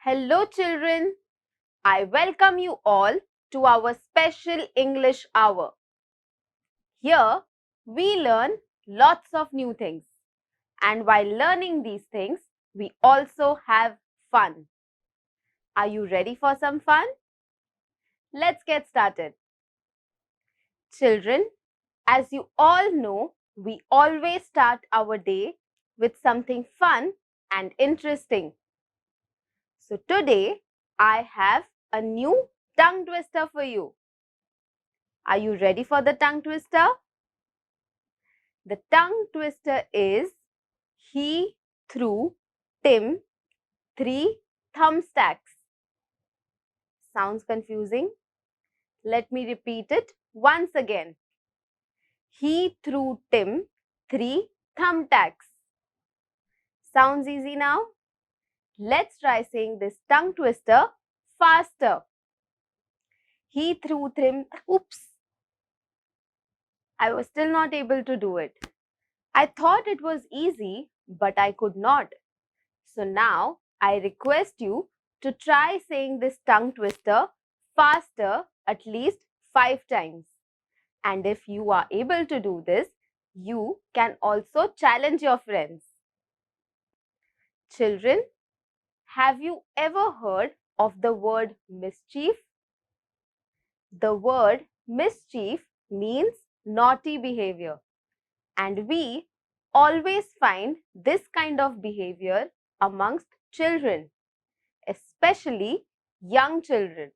Hello children, I welcome you all to our special English hour. Here we learn lots of new things, and while learning these things, we also have fun. Are you ready for some fun? Let's get started. Children, as you all know, we always start our day with something fun and interesting. So today I have a new tongue twister for you. Are you ready for the tongue twister? The tongue twister is he threw Tim 3 thumbtacks. Sounds confusing? Let me repeat it once again. He threw Tim 3 thumbtacks. Sounds easy now? Let's try saying this tongue twister faster. He threw Tim. Oops! I was still not able to do it. I thought it was easy, but I could not. So now I request you to try saying this tongue twister faster at least 5 times. And if you are able to do this, you can also challenge your friends. Children, have you ever heard of the word mischief? The word mischief means naughty behavior. And we always find this kind of behavior amongst children, especially young children.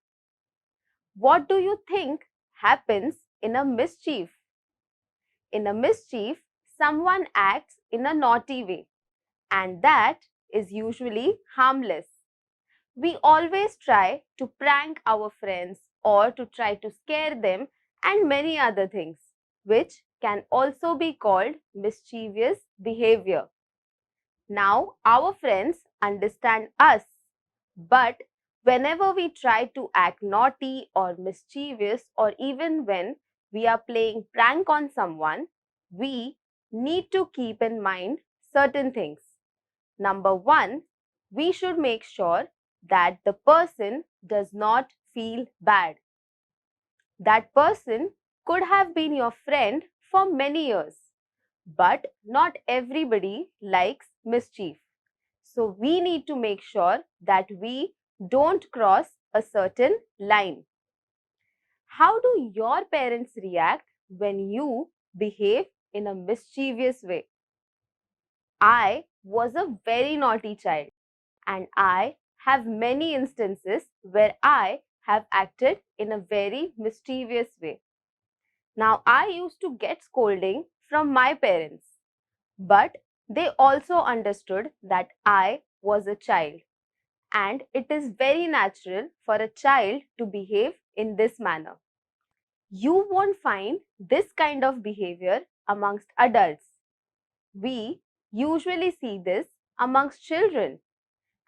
What do you think happens in a mischief? In a mischief, someone acts in a naughty way, and that is usually harmless. We always try to prank our friends or to try to scare them and many other things, which can also be called mischievous behavior. Now, our friends understand us, but whenever we try to act naughty or mischievous, or even when we are playing prank on someone, we need to keep in mind certain things. Number one, we should make sure that the person does not feel bad. That person could have been your friend for many years, but not everybody likes mischief. So we need to make sure that we don't cross a certain line. How do your parents react when you behave in a mischievous way? I was a very naughty child, and I have many instances where I have acted in a very mischievous way. Now, I used to get scolding from my parents, but they also understood that I was a child, and it is very natural for a child to behave in this manner. You won't find this kind of behavior amongst adults. We usually see this amongst children,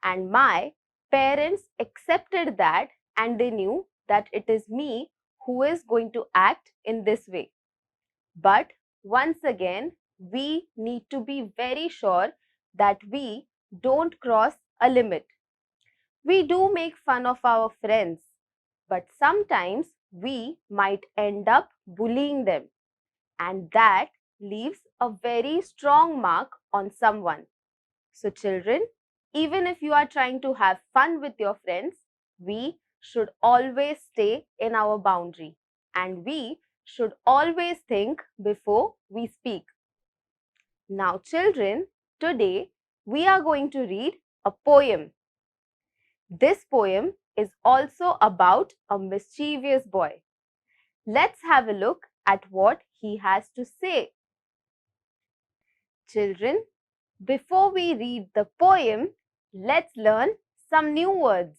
and my parents accepted that, and they knew that it is me who is going to act in this way. But once again, we need to be very sure that we don't cross a limit. We do make fun of our friends, but sometimes we might end up bullying them, and that leaves a very strong mark on someone. So children, even if you are trying to have fun with your friends, we should always stay in our boundary, and we should always think before we speak. Now children, today we are going to read a poem. This poem is also about a mischievous boy. Let's have a look at what he has to say. Children, before we read the poem, let's learn some new words.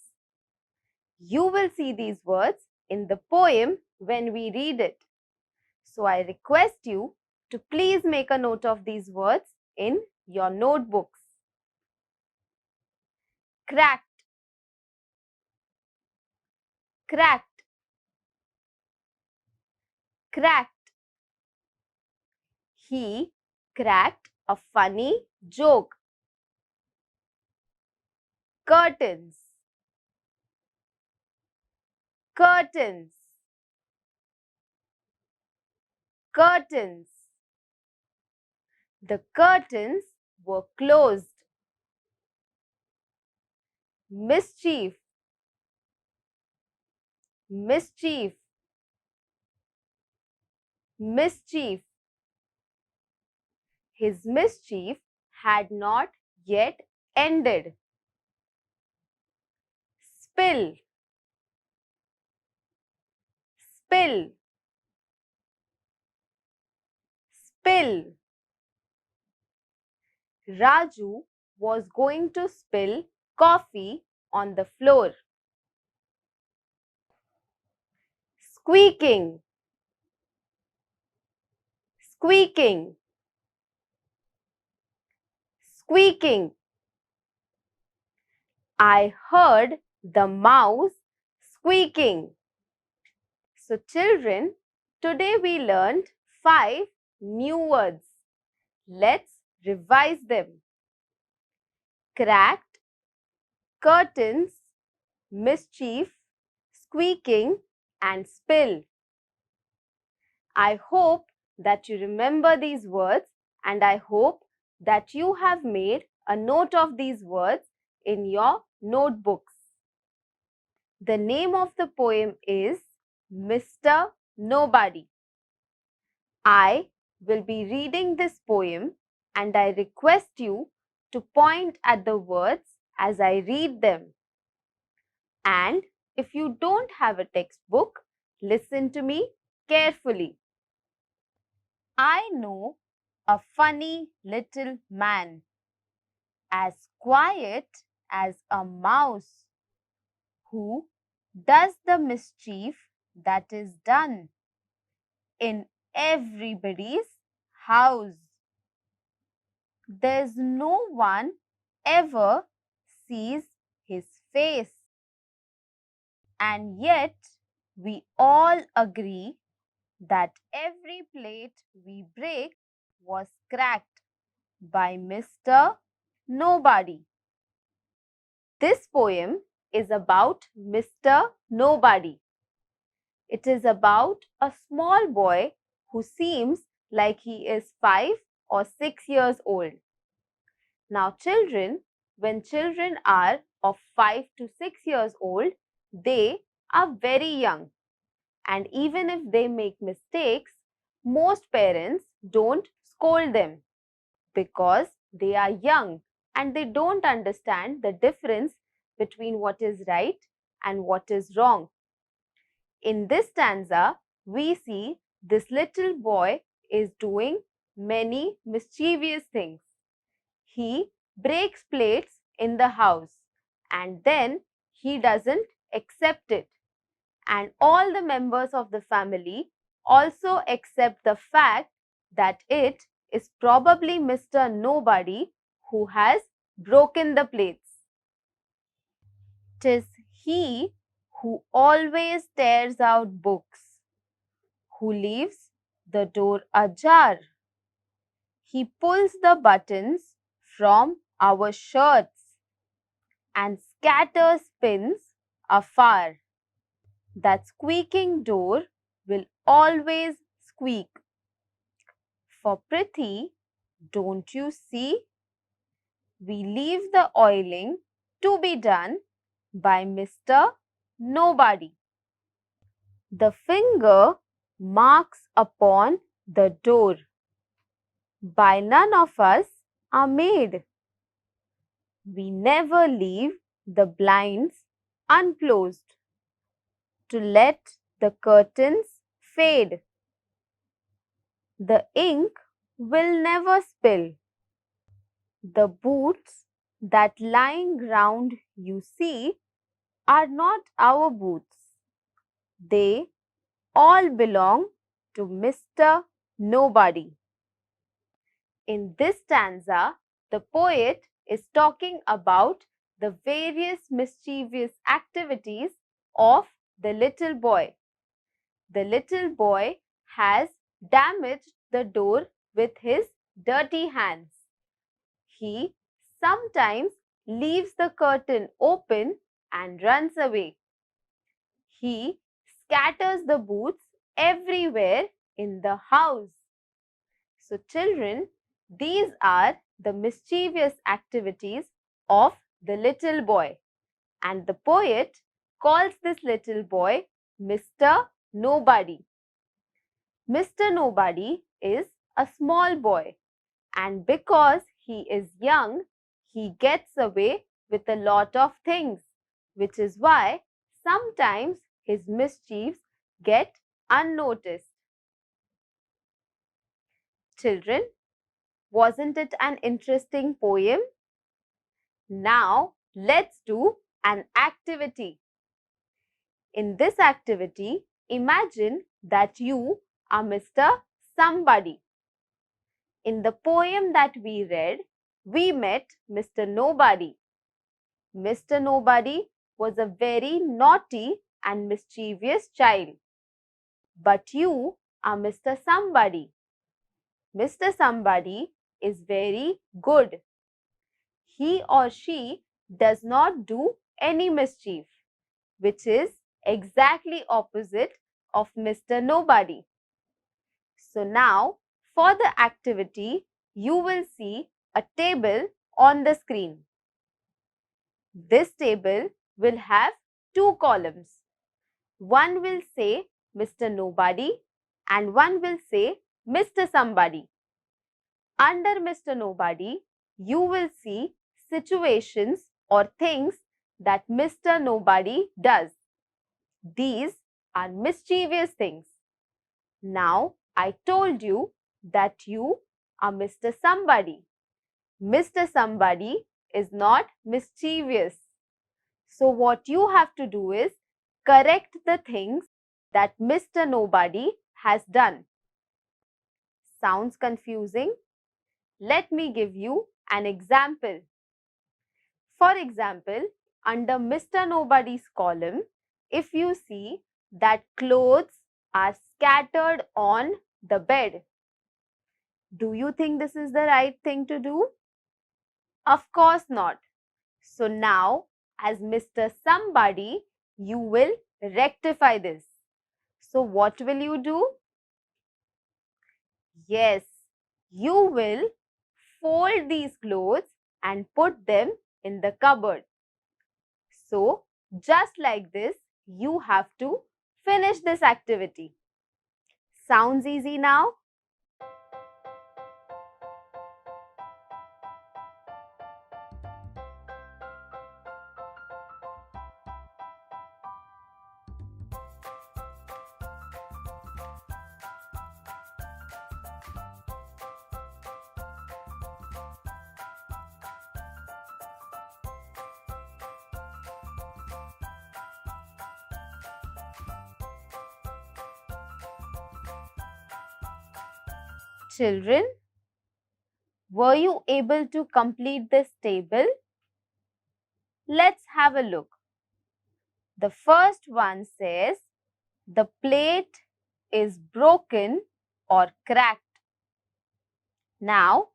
You will see these words in the poem when we read it. So I request you to please make a note of these words in your notebooks. Cracked, cracked, cracked. He cracked a funny joke. Curtains, curtains, curtains. The curtains were closed. Mischief, mischief, mischief. His mischief had not yet ended. Spill, spill, spill. Raju was going to spill coffee on the floor. Squeaking, squeaking, squeaking. I heard the mouse squeaking. So children, today we learned 5 new words. Let's revise them. Cracked, curtains, mischief, squeaking and spill. I hope that you remember these words and I hope that you have made a note of these words in your notebooks. The name of the poem is Mr. Nobody. I will be reading this poem and I request you to point at the words as I read them. And if you don't have a textbook, listen to me carefully. I know a funny little man, as quiet as a mouse, who does the mischief that is done in everybody's house. There's no one ever sees his face. And yet, we all agree that every plate we break was cracked by Mr. Nobody. This poem is about Mr. Nobody. It is about a small boy who seems like he is 5 or 6 years old. Now children, when children are of 5 to 6 years old, they are very young. And even if they make mistakes, most parents don't scold them because they are young and they don't understand the difference between what is right and what is wrong. In this stanza, we see this little boy is doing many mischievous things. He breaks plates in the house and then he doesn't accept it. And all the members of the family also accept the fact that it is probably Mr. Nobody who has broken the plates. 'Tis he who always tears out books, who leaves the door ajar. He pulls the buttons from our shirts and scatters pins afar. That squeaking door will always squeak. For Prithi, don't you see? We leave the oiling to be done by Mr. Nobody. The finger marks upon the door by none of us are made. We never leave the blinds unclosed, to let the curtains fade. The ink will never spill. The boots that lying round you see are not our boots. They all belong to Mr. Nobody. In this stanza, the poet is talking about the various mischievous activities of the little boy. The little boy has damaged the door with his dirty hands. He sometimes leaves the curtain open and runs away. He scatters the boots everywhere in the house. So, children, these are the mischievous activities of the little boy. And the poet calls this little boy Mr. Nobody. Mr. Nobody is a small boy, and because he is young, he gets away with a lot of things, which is why sometimes his mischiefs get unnoticed. Children, wasn't it an interesting poem? Now, let's do an activity. In this activity, imagine that you are Mr. Somebody. In the poem that we read, we met Mr. Nobody. Mr. Nobody was a very naughty and mischievous child. But you are Mr. Somebody. Mr. Somebody is very good. He or she does not do any mischief, which is exactly opposite of Mr. Nobody. So now, for the activity, you will see a table on the screen. This table will have two columns. One will say Mr. Nobody and one will say Mr. Somebody. Under Mr. Nobody, you will see situations or things that Mr. Nobody does. These are mischievous things. Now, I told you that you are Mr. Somebody. Mr. Somebody is not mischievous. So, what you have to do is correct the things that Mr. Nobody has done. Sounds confusing? Let me give you an example. For example, under Mr. Nobody's column, if you see that clothes are scattered on the bed, do you think this is the right thing to do? Of course not. So now, as Mr. Somebody, you will rectify this. So what will you do? Yes, you will fold these clothes and put them in the cupboard. So, just like this, you have to finish this activity. Sounds easy now? Children, were you able to complete this table? Let's have a look. The first one says, the plate is broken or cracked. Now,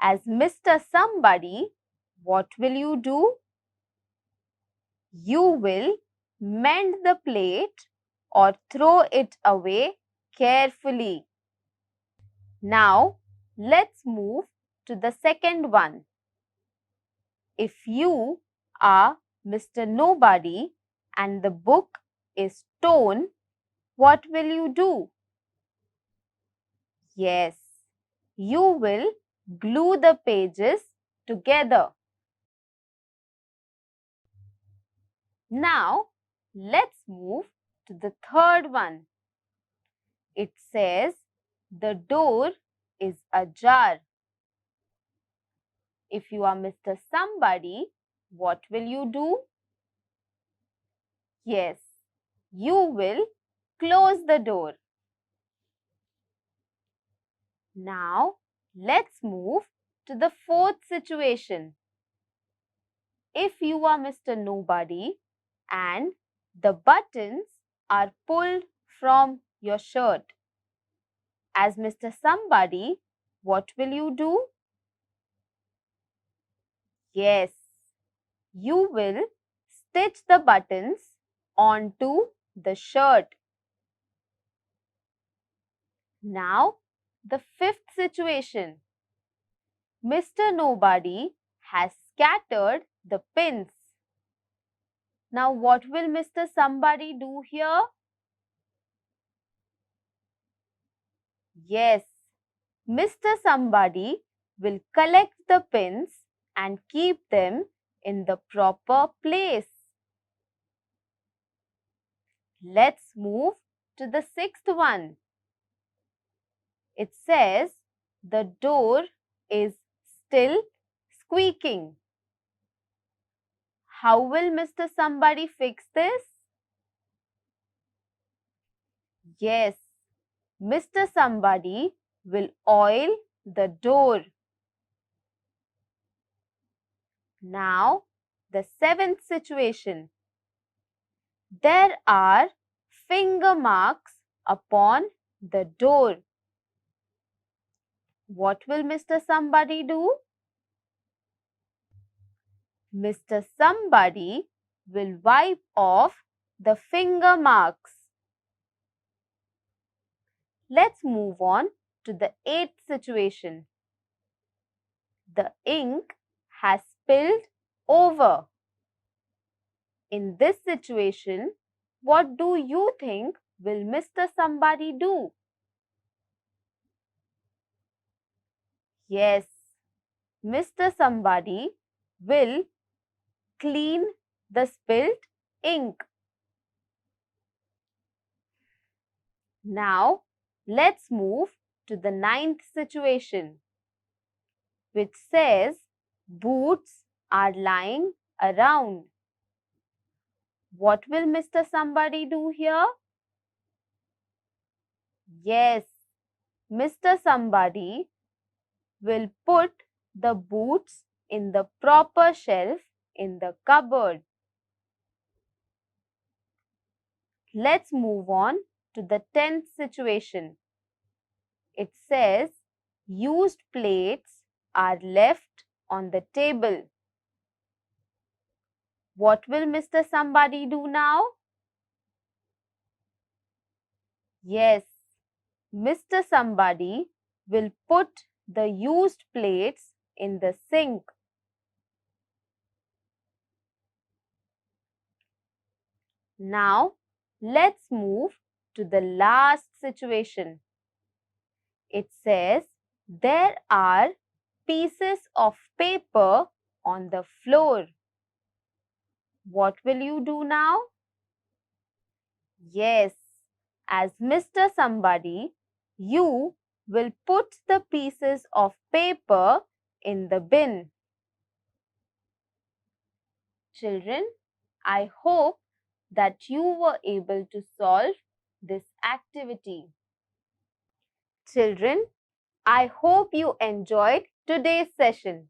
as Mr. Somebody, what will you do? You will mend the plate or throw it away carefully. Now, let's move to the second one. If you are Mr. Nobody and the book is torn, what will you do? Yes, you will glue the pages together. Now, let's move to the third one. It says, the door is ajar. If you are Mr. Somebody, what will you do? Yes, you will close the door. Now, let's move to the fourth situation. If you are Mr. Nobody and the buttons are pulled from your shirt, as Mr. Somebody, what will you do? Yes, you will stitch the buttons onto the shirt. Now, the fifth situation. Mr. Nobody has scattered the pins. Now, what will Mr. Somebody do here? Yes, Mr. Somebody will collect the pins and keep them in the proper place. Let's move to the sixth one. It says, the door is still squeaking. How will Mr. Somebody fix this? Yes, Mr. Somebody will oil the door. Now, the seventh situation. There are finger marks upon the door. What will Mr. Somebody do? Mr. Somebody will wipe off the finger marks. Let's move on to the eighth situation. The ink has spilled over. In this situation, what do you think will Mr. Somebody do? Yes, Mr. Somebody will clean the spilled ink. Now, let's move to the ninth situation, which says boots are lying around. What will Mr. Somebody do here? Yes, Mr. Somebody will put the boots in the proper shelf in the cupboard. Let's move on to the 10th situation. It says, used plates are left on the table. What will Mr. Somebody do now? Yes, Mr. Somebody will put the used plates in the sink. Now, let's move to the last situation. It says, there are pieces of paper on the floor. What will you do now? Yes, as Mr. Somebody, you will put the pieces of paper in the bin. Children, I hope that you were able to solve this activity. Children, I hope you enjoyed today's session.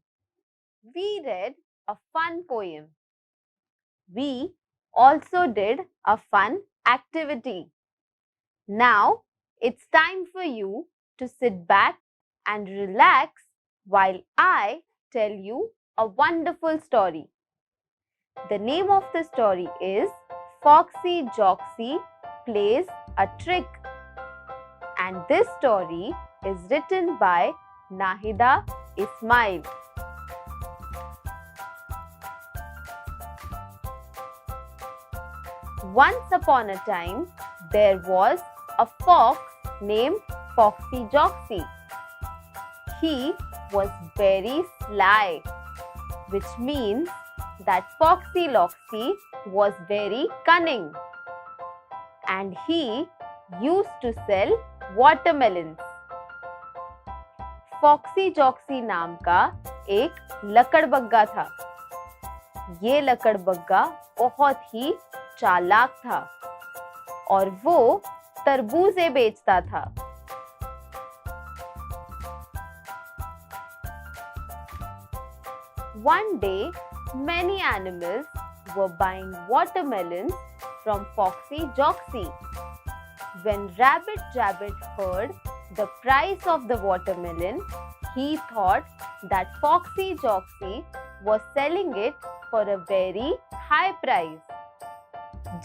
We read a fun poem. We also did a fun activity. Now, it's time for you to sit back and relax while I tell you a wonderful story. The name of the story is Foxy Joxy Plays a Trick, and this story is written by Nahida Ismail. Once upon a time, there was a fox named Foxy Joxy. He was very sly, which means that Foxy Loxy was very cunning and he used to sell watermelons. Foxy Joxy नाम का एक लकड़बग्गा था। ये लकड़बग्गा बहुत ही चालाक था और वो तरबूजे बेचता था। One day, many animals were buying watermelons from Foxy Joxy. When Rabbit Rabbit heard the price of the watermelon, he thought that Foxy Joxy was selling it for a very high price.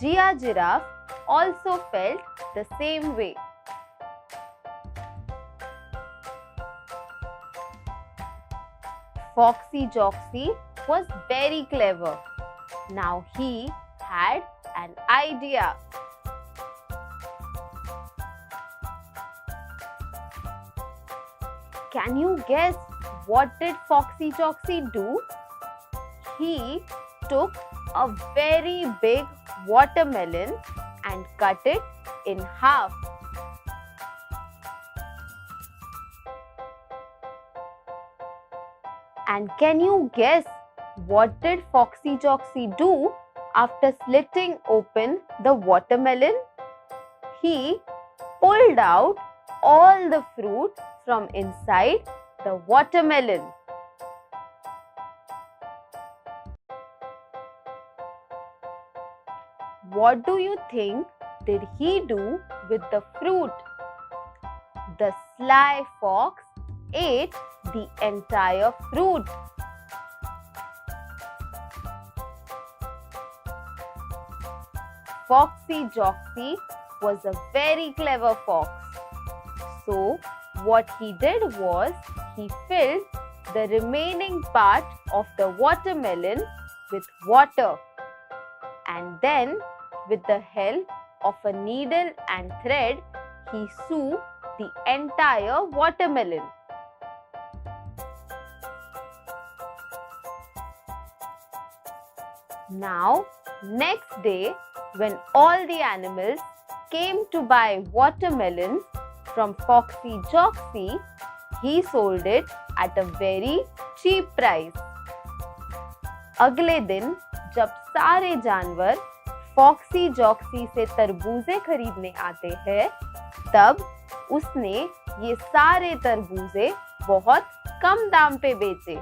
Jia Giraffe also felt the same way. Foxy Joxy was very clever. Now he had an idea. Can you guess what did Foxy Joxy do? He took a very big watermelon and cut it in half. And can you guess what did Foxy Joxy do after slitting open the watermelon? He pulled out all the fruit from inside the watermelon. What do you think did he do with the fruit? The sly fox ate the entire fruit. Foxy Joxy was a very clever fox. So, what he did was he filled the remaining part of the watermelon with water and then, with the help of a needle and thread, he sewed the entire watermelon. Now, next day, when all the animals came to buy watermelons from Foxy Joxy, he sold it at a very cheap price. अगले दिन जब सारे जानवर foxy जॉक्सी से तरबूजे खरीदने आते हैं, तब उसने ये सारे तरबूजे बहुत कम दाम पे बेचे।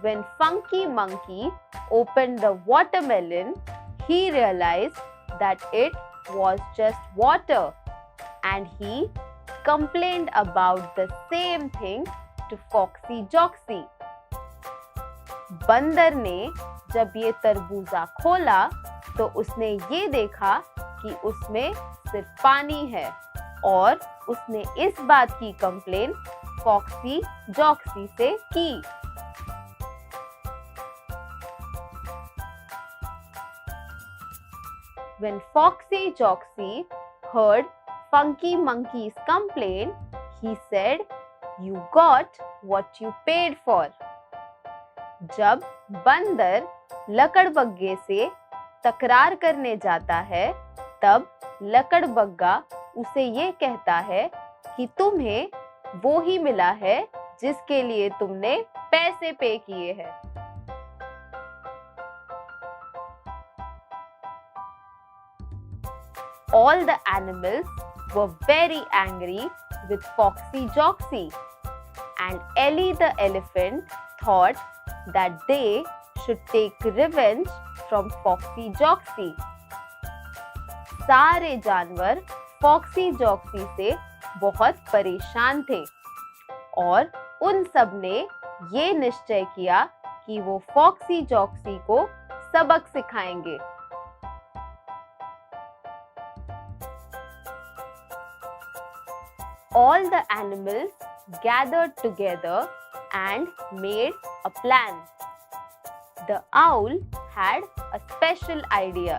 When Funky Monkey opened the watermelon, he realized that it was just water and he complained about the same thing to Foxy Joxy. बंदर ने जब ये तरबूजा खोला तो उसने ये देखा कि उसमें सिर्फ पानी है और उसने इस बात की कंप्लेन फॉक्सी जॉक्सी से की। When Foxy Joxy heard Funky Monkey's complaint, he said, "You got what you paid for." जब बंदर लकड़बग्गे से तकरार करने जाता है, तब लकड़बग्गा उसे ये कहता है कि तुम्हें वो ही मिला है जिसके लिए तुमने पैसे पे किए हैं। All the animals were very angry with Foxy Joxy, and Ellie the elephant thought that they should take revenge from Foxy Joxy. सारे जानवर Foxy Joxy से बहुत परेशान थे और उन सब ने ये निश्चय किया कि वो Foxy Joxy को सबक सिखाएंगे। All the animals gathered together and made a plan. The owl had a special idea.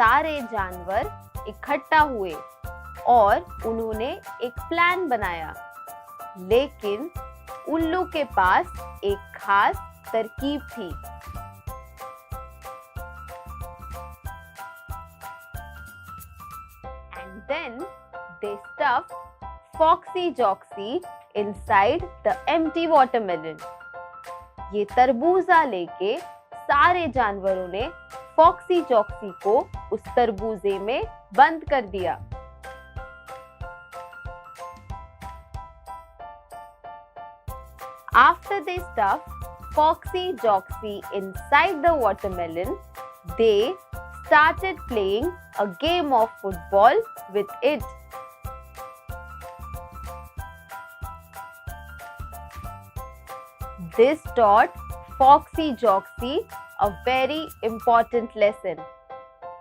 सारे जानवर इकट्ठा हुए और उन्होंने एक प्लान बनाया, लेकिन उल्लू के पास एक खास तरकीब थी। And then they stuffed Foxy Joxy inside the empty watermelon. ये तरबूजा लेके सारे जानवरों ने फॉक्सी जॉक्सी को उस तरबूजे में बंद कर दिया। After they stuffed Foxy Joxy inside the watermelon, they started playing a game of football with it. This taught Foxy Joxy a very important lesson,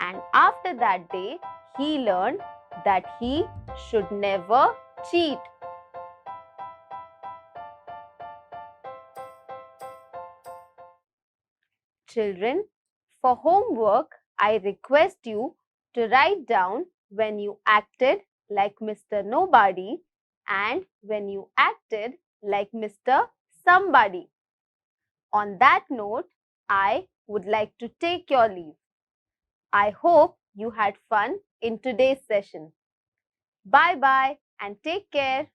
and after that day, he learned that he should never cheat. Children, for homework, I request you to write down when you acted like Mr. Nobody and when you acted like Mr. Somebody. On that note, I would like to take your leave. I hope you had fun in today's session. Bye bye and take care.